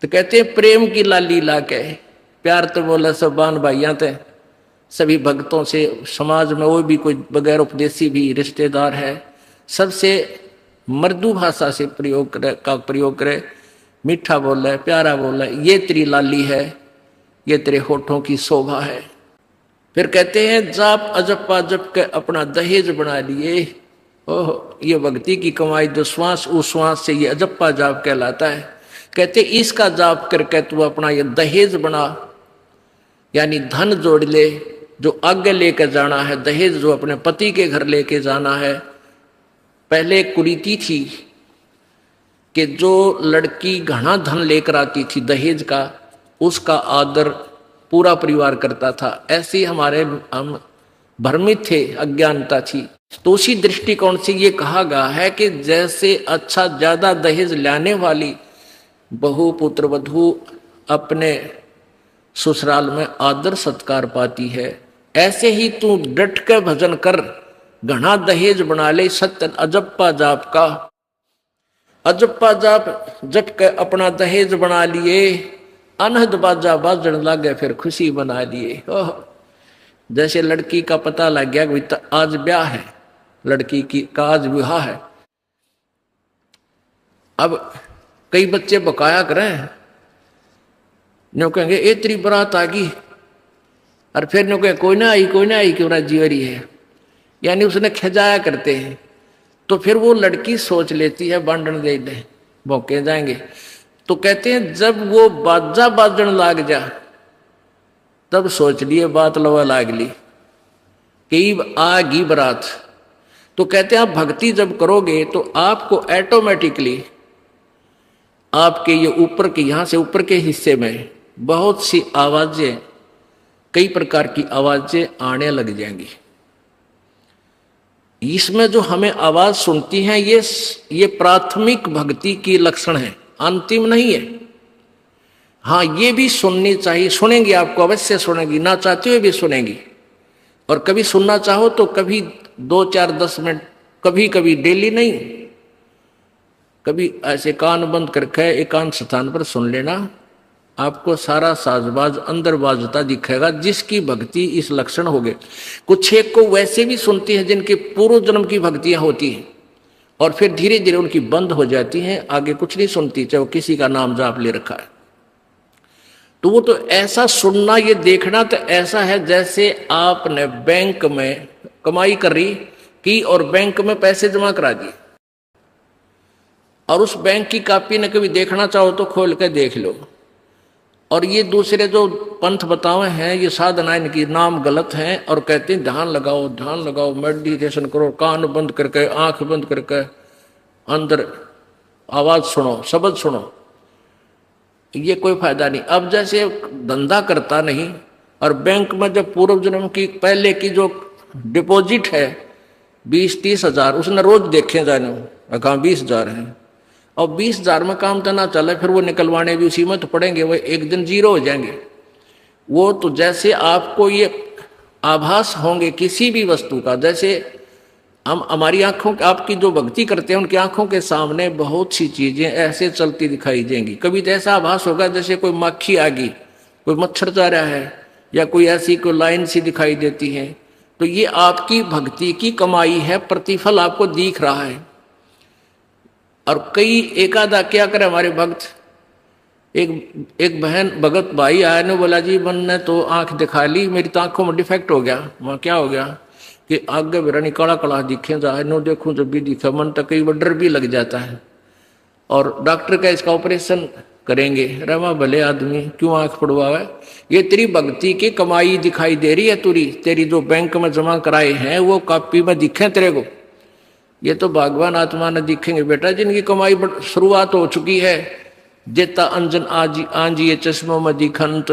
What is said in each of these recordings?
तो कहते हैं प्रेम की लाली लाके, प्यार तो बोला सब बान भाइयां थे, सभी भक्तों से, समाज में वो भी कोई बगैर उपदेशी भी रिश्तेदार है, सबसे मृदु भाषा से प्रयोग करे, मीठा बोला है, प्यारा बोला है, ये तेरी लाली है, ये तेरे होठों की शोभा है। फिर कहते हैं जाप अजप्पा जप के अपना दहेज बना लिए। ओह, ये भक्ति की कमाई जो श्वास उस श्वास से ये अजप्पा जाप कहलाता है। कहते इसका जाप करके तू अपना ये दहेज बना, यानी धन जोड़ ले, जो आगे लेकर जाना है, दहेज जो अपने पति के घर लेके जाना है। पहले कुरीति थी कि जो लड़की घना धन लेकर आती थी दहेज का, उसका आदर पूरा परिवार करता था। ऐसे हमारे हम भ्रमित थे, अज्ञानता थी। तो उसी दृष्टिकोण से ये कहा गया है कि जैसे अच्छा ज्यादा दहेज लाने वाली बहु पुत्र वधू अपने ससुराल में आदर सत्कार पाती है, ऐसे ही तू डट के भजन कर, घना दहेज बना ले सत्य अजप्पा जाप का। अजप्पा जाप जप के अपना दहेज बना लिए, अनहद बाजा बाजन लागे फिर खुशी बना लिए। ओह, जैसे लड़की का पता लग गया कि आज ब्याह है, लड़की की का आज विवाह है। अब कई बच्चे बकाया करें, न्यू कहेंगे ए तेरी बरात आ गई, और फिर न्यू कहें कोई ना आई क्यों ना जीवरी है, यानी उसने खजाया करते हैं। तो फिर वो लड़की सोच लेती है बांधन दे दे, भौंके जाएंगे। तो कहते हैं जब वो बाजा बाजन लाग जा, तब सोच लिए बात लवा लाग ली कि आगी बरात। तो कहते हैं आप भक्ति जब करोगे तो आपको ऑटोमेटिकली आपके ये ऊपर के, यहां से ऊपर के हिस्से में बहुत सी आवाजें, कई प्रकार की आवाजें आने लग जाएंगी। इसमें जो हमें आवाज सुनती हैं ये प्राथमिक भक्ति की लक्षण है, अंतिम नहीं है। हाँ, ये भी सुननी चाहिए, सुनेंगी, आपको अवश्य सुनेंगी, ना चाहते हुए भी सुनेंगी। और कभी सुनना चाहो तो कभी 2, 4, 10 मिनट, कभी कभी डेली नहीं, कभी ऐसे कान बंद करके एकांत स्थान पर सुन लेना, आपको सारा साजबाज अंदर बाजता दिखेगा, जिसकी भक्ति इस लक्षण हो गए। कुछ एक को वैसे भी सुनती हैं जिनके पूर्व जन्म की भक्तियां होती हैं, और फिर धीरे धीरे उनकी बंद हो जाती हैं, आगे कुछ नहीं सुनती, चाहे वो किसी का नाम जाप ले रखा है। तो वो तो ऐसा सुनना, ये देखना तो ऐसा है जैसे आपने बैंक में कमाई कर रही की और बैंक में पैसे जमा करा दिए, और उस बैंक की कॉपी ने कभी देखना चाहो तो खोल के देख लो। और ये दूसरे जो पंथ बतावे हैं, ये साधना इनकी नाम गलत हैं, और कहते हैं ध्यान लगाओ, मेडिटेशन करो, कान बंद करके, आंख बंद करके, अंदर आवाज सुनो, शब्द सुनो। ये कोई फायदा नहीं। अब जैसे धंधा करता नहीं, और बैंक में जब पूर्व जन्म की पहले की जो डिपॉजिट है 20-30 हजार, उसने रोज देखे जाने, कहा 20,000 है, और 20,000 में काम तो ना चले, फिर वो निकलवाने भी उसी में तो पड़ेंगे, वो एक दिन जीरो हो जाएंगे। वो तो जैसे आपको ये आभास होंगे किसी भी वस्तु का, जैसे हम हमारी आंखों, आपकी जो भक्ति करते हैं उनकी आंखों के सामने बहुत सी चीजें ऐसे चलती दिखाई देंगी। कभी तो ऐसा आभास होगा जैसे कोई मक्खी आ गई, कोई मच्छर जा रहा है, या कोई ऐसी कोई लाइन सी दिखाई देती है। तो ये आपकी भक्ति की कमाई है, प्रतिफल आपको दिख रहा है। और कई एकादा क्या करे हमारे भक्त, एक बहन भगत भाई आया ने बोला जी मैंने तो आंख दिखा ली, मेरी तो आंखों में डिफेक्ट हो गया। वहाँ क्या हो गया कि आगे बेरानी काला काला दिखे जाए, नो देखूं जब भी दिखा, मन तक कई बार डर भी लग जाता है। और डॉक्टर का इसका ऑपरेशन करेंगे, रमा भले आदमी क्यों आंख पड़वावे, ये तेरी भक्ति की कमाई दिखाई दे रही है, तेरी जो बैंक में जमा कराए हैं वो कॉपी में दिखे तेरे को। ये तो भगवान आत्मा ने दिखेंगे बेटा, जिनकी कमाई शुरुआत हो चुकी है। जेता अंजन आंजी ये चश्मों में दिखंत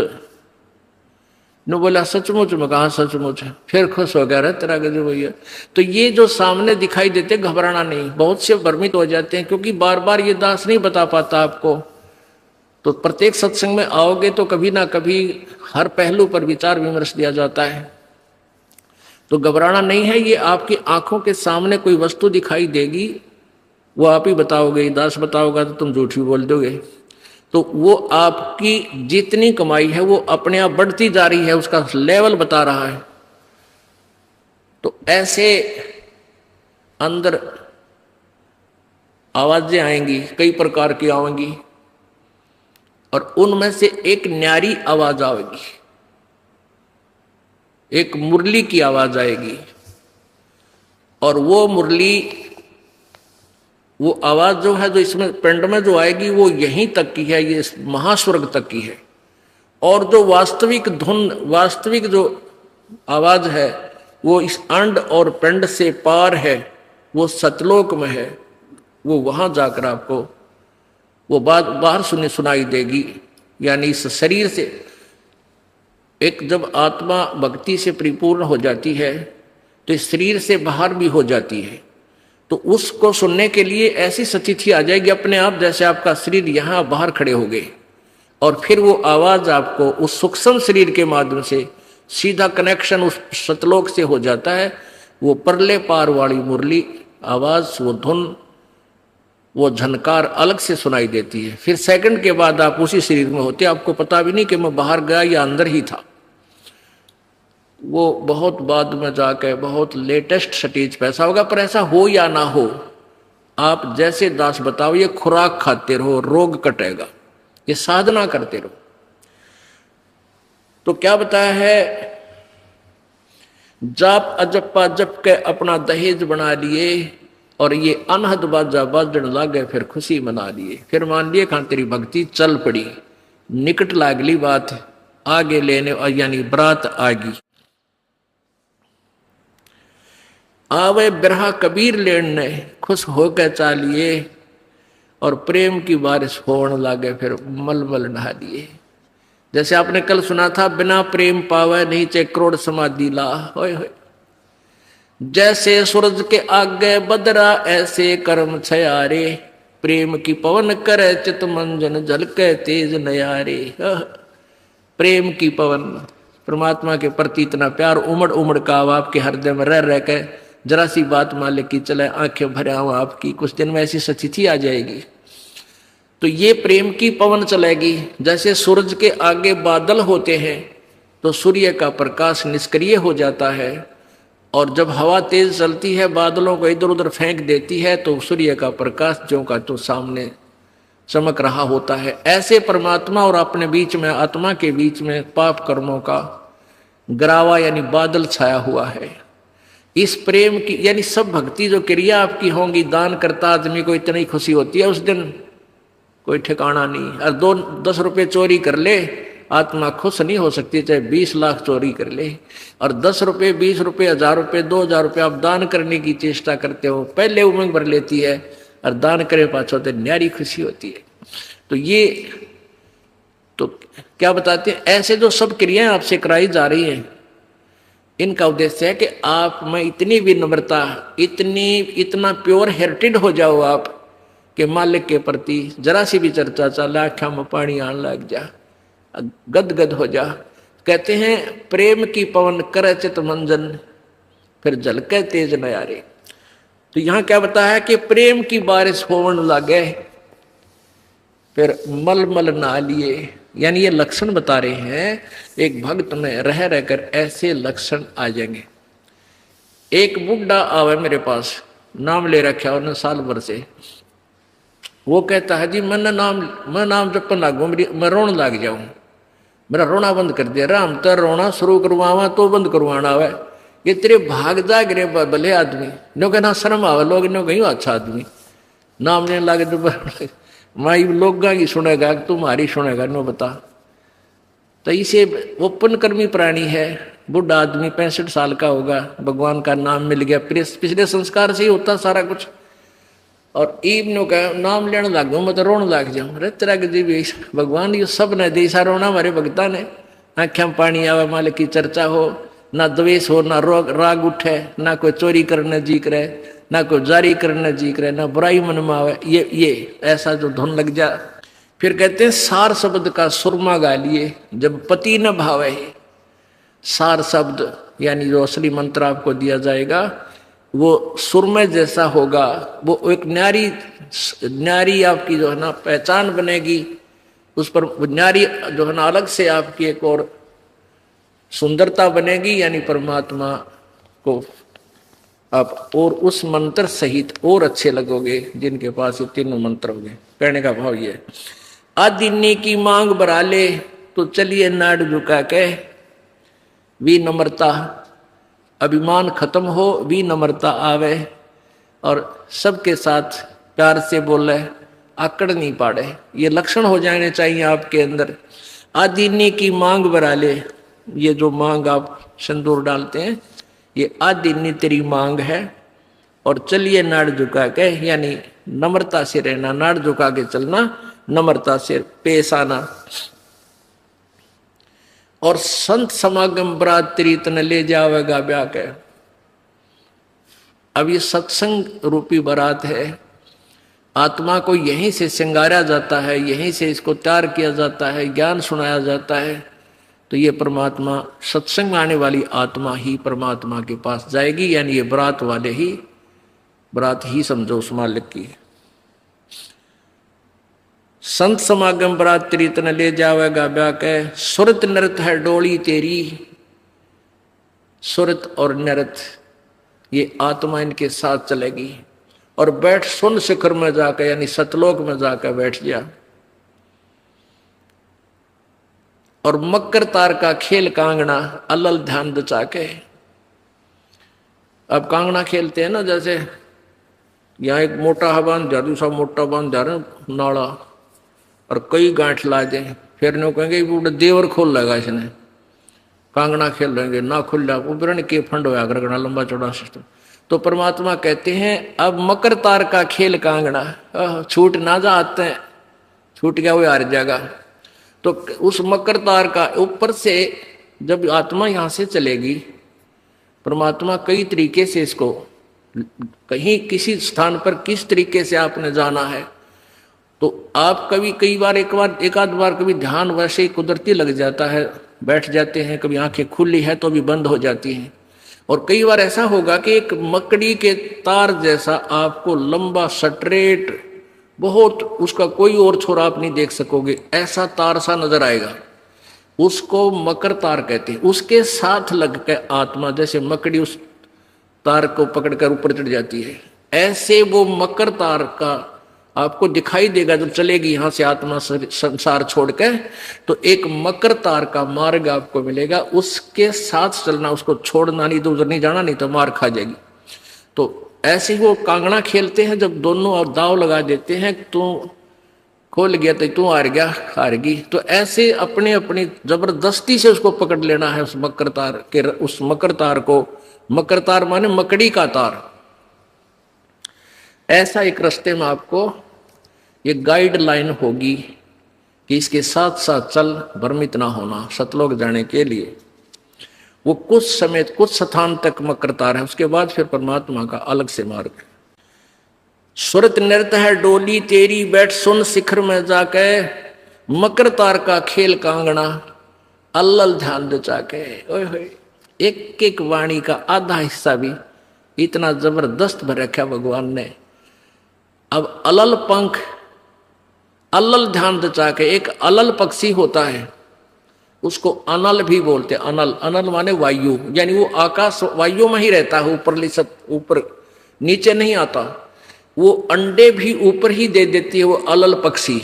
नो बोला सचमुच में, कहा सचमुच, फिर खुश हो गया रहा तेरा गजब भैया। तो ये जो सामने दिखाई देते घबराना नहीं। बहुत से भ्रमित हो जाते हैं क्योंकि बार बार ये दास नहीं बता पाता आपको। तो प्रत्येक सत्संग में आओगे तो कभी ना कभी हर पहलू पर विचार विमर्श दिया जाता है। तो घबराना नहीं है। ये आपकी आंखों के सामने कोई वस्तु दिखाई देगी, वो आप ही बताओगे, दास बताओगा तो तुम झूठ भी बोल दोगे। तो वो आपकी जितनी कमाई है वो अपने आप बढ़ती जा रही है, उसका लेवल बता रहा है। तो ऐसे अंदर आवाजें आएंगी, कई प्रकार की आएंगी, और उनमें से एक न्यारी आवाज आएगी, एक मुरली की आवाज आएगी। और वो मुरली, वो आवाज जो है, जो इसमें पिंड में जो आएगी, वो यहीं तक की है, ये महास्वर्ग तक की है। और जो वास्तविक धुन, वास्तविक जो आवाज है, वो इस अंड और पिंड से पार है, वो सतलोक में है। वो वहां जाकर आपको वो बात बाहर सुनाई देगी। यानी इस शरीर से एक जब आत्मा भक्ति से परिपूर्ण हो जाती है तो इस शरीर से बाहर भी हो जाती है। तो उसको सुनने के लिए ऐसी स्थिति आ जाएगी अपने आप, जैसे आपका शरीर यहाँ बाहर खड़े हो गए, और फिर वो आवाज आपको उस सूक्ष्म शरीर के माध्यम से सीधा कनेक्शन उस सतलोक से हो जाता है। वो परले पार वाली मुरली आवाज, वो धुन, वो झनकार अलग से सुनाई देती है। फिर सेकंड के बाद आप उसी शरीर में होते, आपको पता भी नहीं कि मैं बाहर गया या अंदर ही था। वो बहुत बाद में जाके बहुत लेटेस्ट स्टेज पे ऐसा होगा। पर ऐसा हो या ना हो, आप जैसे दास बताओ, ये खुराक खाते रहो, रोग कटेगा, ये साधना करते रहो। तो क्या बताया है, जाप अजप्पा जप के अपना दहेज बना लिए, और ये अनहद बाजा बाजन लागे, फिर खुशी मना लिए। फिर मान लिए खान तेरी भक्ति चल पड़ी, निकट लागली बात आगे लेने, यानी बरात आगी। आवे बिरहा कबीर लेने, खुश होकर चालिए, और प्रेम की बारिश होने लागे, फिर मलमल नहा दिए। जैसे आपने कल सुना था, बिना प्रेम पावे नहीं चे करोड़ समाधि ला। होय होय, जैसे सूरज के आगे बदरा ऐसे कर्म छयारे, प्रेम की पवन करे चित मंजन झलके तेज नयारे। प्रेम की पवन, परमात्मा के प्रति इतना प्यार उमड़ उमड़ का आपके हृदय में रह के, जरा सी बात मालिक की चले आंखें भरे आऊं आपकी, कुछ दिन में ऐसी स्थिति आ जाएगी। तो ये प्रेम की पवन चलेगी। जैसे सूरज के आगे बादल होते हैं तो सूर्य का प्रकाश निष्क्रिय हो जाता है, और जब हवा तेज चलती है बादलों को इधर उधर फेंक देती है, तो सूर्य का प्रकाश जो का तो सामने चमक रहा होता है। ऐसे परमात्मा और अपने बीच में, आत्मा के बीच में पाप कर्मों का गरावा यानी बादल छाया हुआ है। इस प्रेम की यानी सब भक्ति जो क्रिया आपकी होंगी, दान करता आदमी को इतनी खुशी होती है, उस दिन कोई ठिकाना नहीं। और 10 रुपये चोरी कर ले, आत्मा खुश नहीं हो सकती, चाहे 20 लाख चोरी कर ले। और 10 रुपये, 20 रुपये, 1000 रुपये, 2000 रुपये आप दान करने की चेष्टा करते हो, पहले उमंग भर लेती है, और दान करे पाछो तो न्यारी खुशी होती है। तो ये तो क्या बताते हैं, ऐसे जो सब क्रियाएं आपसे कराई जा रही हैं, इनका उद्देश्य है कि आप में इतनी विनम्रता, इतना प्योर हेरिटेड हो जाओ आप कि मालिक के प्रति जरा सी भी चर्चा चले आँखों में पानी आने लग जा, गदगद हो जा। कहते हैं प्रेम की पवन करे चित मंजन, फिर झलके तेज नयारे। तो यहाँ क्या बताया कि प्रेम की बारिश होने लगे, फिर मलमल नहा लिए। यानी ये लक्षण बता रहे हैं, एक भक्त में रह रहकर ऐसे लक्षण आ जाएंगे। एक बुढ़ा आवे मेरे पास, नाम ले रखा उन्होंने साल भर से। वो कहता है जी मैं नाम जपन लागू, मैं रोन लग जाऊं, मेरा रोना बंद कर दिया। राम तो रोना शुरू करवावा तो बंद करवाना आवे, ये तेरे भाग जाग रे भले आदमी, नो कहना शर्म आवे, लोग नो कहीं अच्छा आदमी नाम लेने लगे तो माई लोग की सुनेगा तुम्हारी सुनेगा, नो बता। तो इसे ओपन कर्मी प्राणी है, बुढ़ा आदमी 65 साल का होगा, भगवान का नाम मिल गया, पिछले संस्कार से ही होता सारा कुछ। और ईब का नाम लेने लग गया, मैं तो रोने लग जाऊं। अरे तेरा जी भगवान ये सब ने देसा रोना हमारे भगता ने, आँखें में पानी आवे, मालिक की चर्चा हो, ना द्वेष हो, ना राग उठे, ना कोई चोरी करने जी करे, ना कोई जारी करने जी करे, ना बुराई मन में आवे, ये ऐसा जो धुन लग जा। फिर कहते हैं सार शब्द का सुरमा गा लिए, जब पति न भावे। सार शब्द यानी जो असली मंत्र आपको दिया जाएगा वो सुरमय जैसा होगा, वो एक न्यारी आपकी जो है ना पहचान बनेगी, उस पर नारी जो है ना अलग से आपकी एक और सुंदरता बनेगी, यानी परमात्मा को आप और उस मंत्र सहित और अच्छे लगोगे जिनके पास ये तीनों मंत्र होंगे। कहने का भाव ये, आदिन्नी की मांग बरा ले तो चलिए नाड़ झुका के, विनम्रता अभिमान खत्म हो, विनम्रता आवे और सबके साथ प्यार से बोले, आकड़ नहीं पाड़े, ये लक्षण हो जाने चाहिए आपके अंदर। आदिन्नी की मांग बरा ले, ये जो मांग आप सिंदूर डालते हैं ये आदिन्नी तेरी मांग है, और चलिए नाड़ झुका के, यानी नम्रता से रहना, नाड़ झुका के चलना, नम्रता से पेश आना। और संत समागम बरात तेरी तन ले जावेगा ब्याह के। अब ये सत्संग रूपी बारात है, आत्मा को यहीं से श्रृंगारा जाता है, यहीं से इसको तैयार किया जाता है, ज्ञान सुनाया जाता है। तो ये परमात्मा सत्संग में आने वाली आत्मा ही परमात्मा के पास जाएगी, यानी ये बरात वाले ही, बरात ही समझो उस मालिक की। संत समागम बरात तेरी तन ले जावेगा ब्याह के, सुरत नृत है डोली तेरी। सुरत और नृत ये आत्मा इनके साथ चलेगी, और बैठ सुन शिखर में जाकर, यानी सतलोक में जाकर बैठ जा। और मकर तार का खेल कांगना अलल ध्यान दचा के। अब कांगना खेलते हैं ना, जैसे यहाँ एक मोटा बांध जा, दूसरा मोटा बांध जा रहे नाड़ा, और कई गांठ ला दे, फिर नो कहेंगे पूरा देवर खोल लेगा इसने, कांगना खेल लेंगे ना खुल जा, उबरण के फंड होया करना लंबा चौड़ा सिस्टम। तो परमात्मा कहते हैं अब मकर तार का खेल कांगना, छूट ना जा आते हैं, छूट गया वो हार जाएगा। तो उस मकर तार का ऊपर से जब आत्मा यहां से चलेगी, परमात्मा कई तरीके से इसको, कहीं किसी स्थान पर किस तरीके से आपने जाना है, तो आप कई बार एक आध बार कभी ध्यान वैसे ही कुदरती लग जाता है, बैठ जाते हैं, कभी आंखें खुली है तो भी बंद हो जाती हैं। और कई बार ऐसा होगा कि एक मकड़ी के तार जैसा आपको लंबा स्ट्रेट, बहुत, उसका कोई और छोरा आप नहीं देख सकोगे, ऐसा तार सा नजर आएगा, उसको मकर तार कहते हैं। उसके साथ लग के आत्मा, जैसे मकड़ी उस तार को पकड़कर ऊपर चढ़ जाती है, ऐसे वो मकर तार का आपको दिखाई देगा जब चलेगी यहां से आत्मा संसार छोड़ के। तो एक मकर तार का मार्ग आपको मिलेगा, उसके साथ चलना, उसको छोड़ना नहीं, तो उधर नहीं जाना, नहीं तो मार खा जाएगी। तो ऐसे ही वो कांगड़ा खेलते हैं, जब दोनों और दाव लगा देते हैं, तू खोल गया तो तू हार गया, हारगी। तो ऐसे अपने अपनी जबरदस्ती से उसको पकड़ लेना है उस मकर तार के, उस मकर तार को। मकर तार माने मकड़ी का तार। ऐसा एक रास्ते में आपको ये गाइडलाइन होगी कि इसके साथ साथ चल, भ्रमित ना होना सतलोक जाने के लिए। वो कुछ समय कुछ स्थान तक मकर तार है, उसके बाद फिर परमात्मा का अलग से मार्ग है। सुरत नृत्य है डोली तेरी, बैठ सुन शिखर में जाके, मकर तार का खेल कांगना अल्लल ध्यान दचा के। ओए होए, एक एक वाणी का आधा हिस्सा भी इतना जबरदस्त भर रखा भगवान ने। अब अलल पंख, अल्लल ध्यान दचा के, एक अलल पक्षी होता है, उसको अनल भी बोलते हैं। अनल, अनल माने वायु, यानी वो आकाश वायु में ही रहता है, ऊपर नीचे नहीं आता। वो अंडे भी ऊपर ही दे देती है, वो अलल पक्षी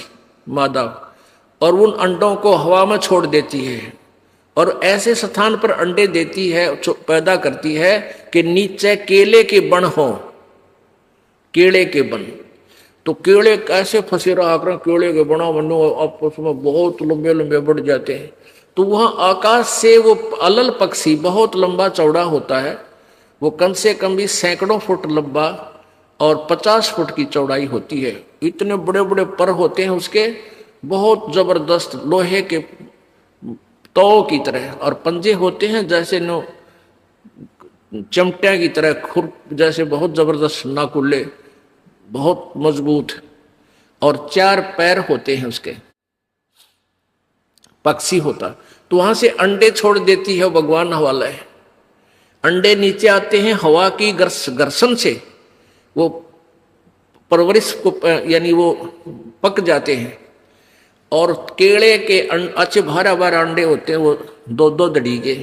मादा, और उन अंडों को हवा में छोड़ देती है, और ऐसे स्थान पर अंडे देती है, पैदा करती है कि नीचे केले के बन हो, केले के बन। तो केले कैसे फंसे रहा कर, केले के बना बनो आपस में बहुत लंबे लंबे बढ़ जाते हैं। तो वहां आकाश से वो अलल पक्षी बहुत लंबा चौड़ा होता है, वो कम से कम भी सैकड़ों फुट लंबा और 50 फुट की चौड़ाई होती है। इतने बड़े बड़े पर होते हैं उसके, बहुत जबरदस्त लोहे के तौ की तरह, और पंजे होते हैं जैसे नो चमटिया की तरह, खुर जैसे बहुत जबरदस्त नाकुल्ले, बहुत मजबूत, और 4 पैर होते हैं उसके, पक्षी होता। तो वहां से अंडे छोड़ देती है भगवान हवाला है। अंडे नीचे आते हैं हवा की घर्षण से, वो परवरिश को यानी वो पक जाते हैं, और केले के अच्छे भारा भारा अंडे होते हैं, वो 2-2 दड़ी के,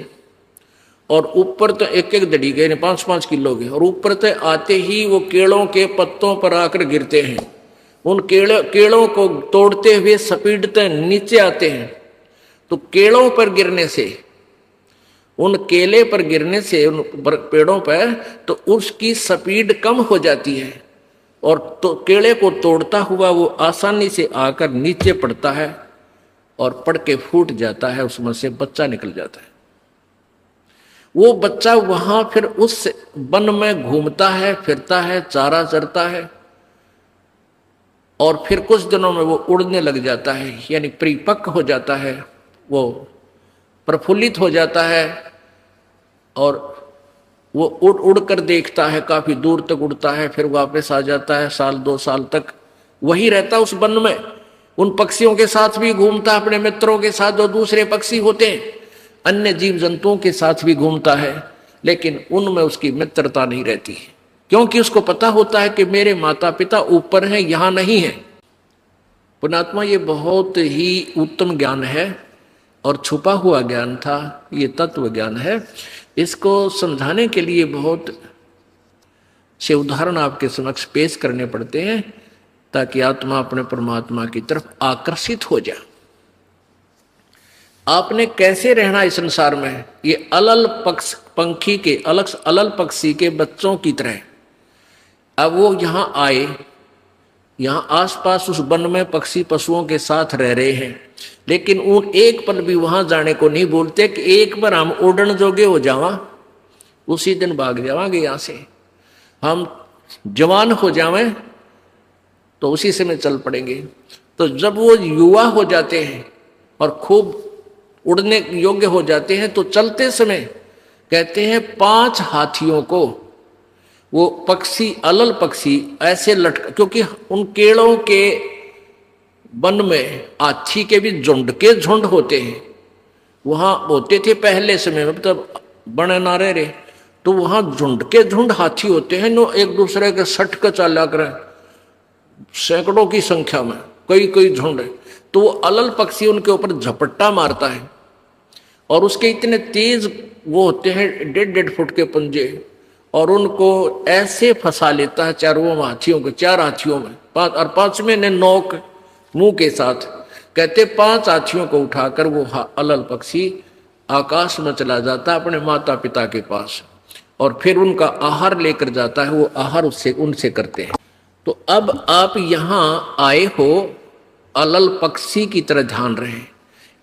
और ऊपर तो 1-1 दड़ी के 5-5 किलो के, और ऊपर से आते ही वो केलों के पत्तों पर आकर गिरते हैं। उन केलों को तोड़ते हुए स्पीडते नीचे आते हैं। तो केलों पर गिरने से, उन केले पर गिरने से उन पेड़ों पर, तो उसकी स्पीड कम हो जाती है, और तो केले को तोड़ता हुआ वो आसानी से आकर नीचे पड़ता है और पड़ के फूट जाता है, उसमें से बच्चा निकल जाता है। वो बच्चा वहां फिर उस वन में घूमता है, फिरता है, चारा चरता है, और फिर कुछ दिनों में वो उड़ने लग जाता है, यानी परिपक्व हो जाता है, वो प्रफुल्लित हो जाता है, और वो उड़ उड़ कर देखता है, काफी दूर तक उड़ता है, फिर वापस आ जाता है, 1-2 साल तक वही रहता उस वन में। उन पक्षियों के साथ भी घूमता, अपने मित्रों के साथ जो दूसरे पक्षी होते हैं, अन्य जीव जंतुओं के साथ भी घूमता है, लेकिन उनमें उसकी मित्रता नहीं रहती है, क्योंकि उसको पता होता है कि मेरे माता पिता ऊपर हैं, यहां नहीं है। पुण्यात्मा, ये बहुत ही उत्तम ज्ञान है और छुपा हुआ ज्ञान था, ये तत्व ज्ञान है। इसको समझाने के लिए बहुत से उदाहरण आपके समक्ष पेश करने पड़ते हैं, ताकि आत्मा अपने परमात्मा की तरफ आकर्षित हो जाए। आपने कैसे रहना इस संसार में, ये अलल पंखी के अलल पक्षी के बच्चों की तरह। अब वो यहां आए, यहां आसपास उस वन में पक्षी पशुओं के साथ रह रहे हैं, लेकिन उन एक पल भी वहां जाने को नहीं बोलते कि एक बार हम उड़न जोगे हो जावा, उसी दिन भाग जावांगे यहां से, हम जवान हो जावें तो उसी समय चल पड़ेंगे। तो जब वो युवा हो जाते हैं और खूब उड़ने योग्य हो जाते हैं, तो चलते समय कहते हैं 5 हाथियों को वो पक्षी, अलल पक्षी ऐसे लटका, क्योंकि उन केड़ों के वन में हाथी के भी झुंड के झुंड होते हैं, वहां होते थे पहले समय में, तब बने नारे रे, तो वहां झुंड के झुंड हाथी होते हैं, नो एक दूसरे के सट कर चाला कर, सैकड़ों की संख्या में, कई झुंड। तो वो अलल पक्षी उनके ऊपर झपट्टा मारता है, और उसके इतने तेज वो होते हैं 1.5 फुट के पंजे, और उनको ऐसे फंसा लेता है चारों हाथियों को, 4 हाथियों में, 5 और 5वें ने नोक मुंह के साथ, कहते 5 हाथियों को उठाकर वो अलल पक्षी आकाश में चला जाता है अपने माता पिता के पास, और फिर उनका आहार लेकर जाता है, वो आहार उससे उनसे करते हैं। तो अब आप यहां आए हो, अलल पक्षी की तरह ध्यान रहे,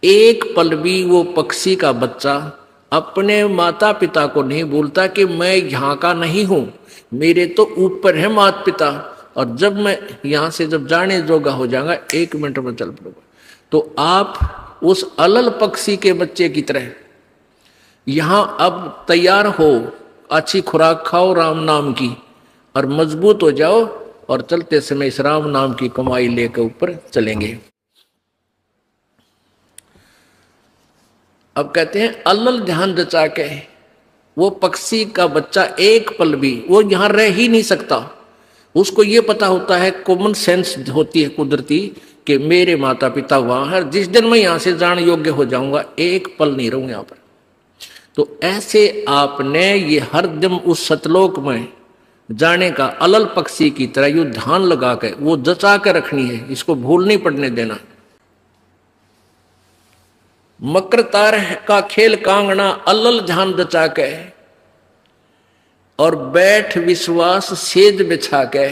एक पल भी वो पक्षी का बच्चा अपने माता पिता को नहीं बोलता कि मैं यहाँ का नहीं हूं, मेरे तो ऊपर है माता पिता, और जब मैं यहाँ से जब जाने जोगा हो जाऊंगा 1 मिनट में चल पड़ूंगा। तो आप उस अलल पक्षी के बच्चे की तरह यहाँ अब तैयार हो, अच्छी खुराक खाओ राम नाम की, और मजबूत हो जाओ, और चलते समय इस राम नाम की कमाई लेकर ऊपर चलेंगे। अब कहते हैं अलल ध्यान रचा के, वो पक्षी का बच्चा एक पल भी वो यहां रह ही नहीं सकता, उसको ये पता होता है, कॉमन सेंस होती है कुदरती, कि मेरे माता पिता वहां है, जिस दिन मैं यहां से जाने योग्य हो जाऊंगा एक पल नहीं रहूंगा यहां पर। तो ऐसे आपने ये हर दिन उस सतलोक में जाने का अलल पक्षी की तरह यू ध्यान लगा के वो जचा के रखनी है, इसको भूल नहीं पड़ने देना। मकर तार का खेल कांगना अलल ध्यान जचा के, और बैठ विश्वास सेज बिछा के,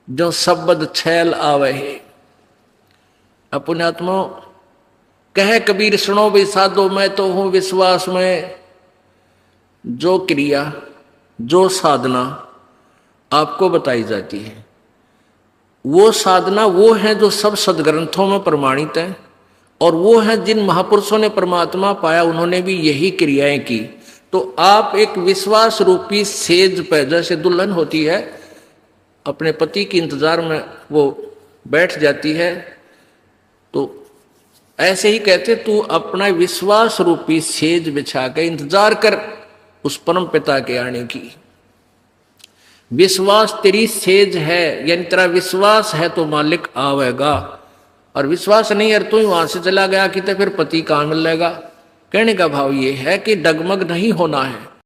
जो शब्द छैल आवे है। पुण्यात्मा कहे कबीर सुनो भी साधो, मैं तो हूं विश्वास में, जो क्रिया जो साधना आपको बताई जाती है, वो साधना वो है जो सब सदग्रंथों में प्रमाणित है, और वो है जिन महापुरुषों ने परमात्मा पाया, उन्होंने भी यही क्रियाएं की। तो आप एक विश्वास रूपी सेज पे, जैसे दुल्हन होती है अपने पति के इंतजार में वो बैठ जाती है, तो ऐसे ही कहते तू अपना विश्वास रूपी सेज बिछा के इंतजार कर उस परम पिता के आने की। विश्वास तेरी सेज है, यानी तेरा विश्वास है तो मालिक आवेगा, और विश्वास नहीं है तू ही वहां से चला गया कि तो फिर पति कहाँ मिलेगा। कहने का भाव ये है कि डगमग नहीं होना है,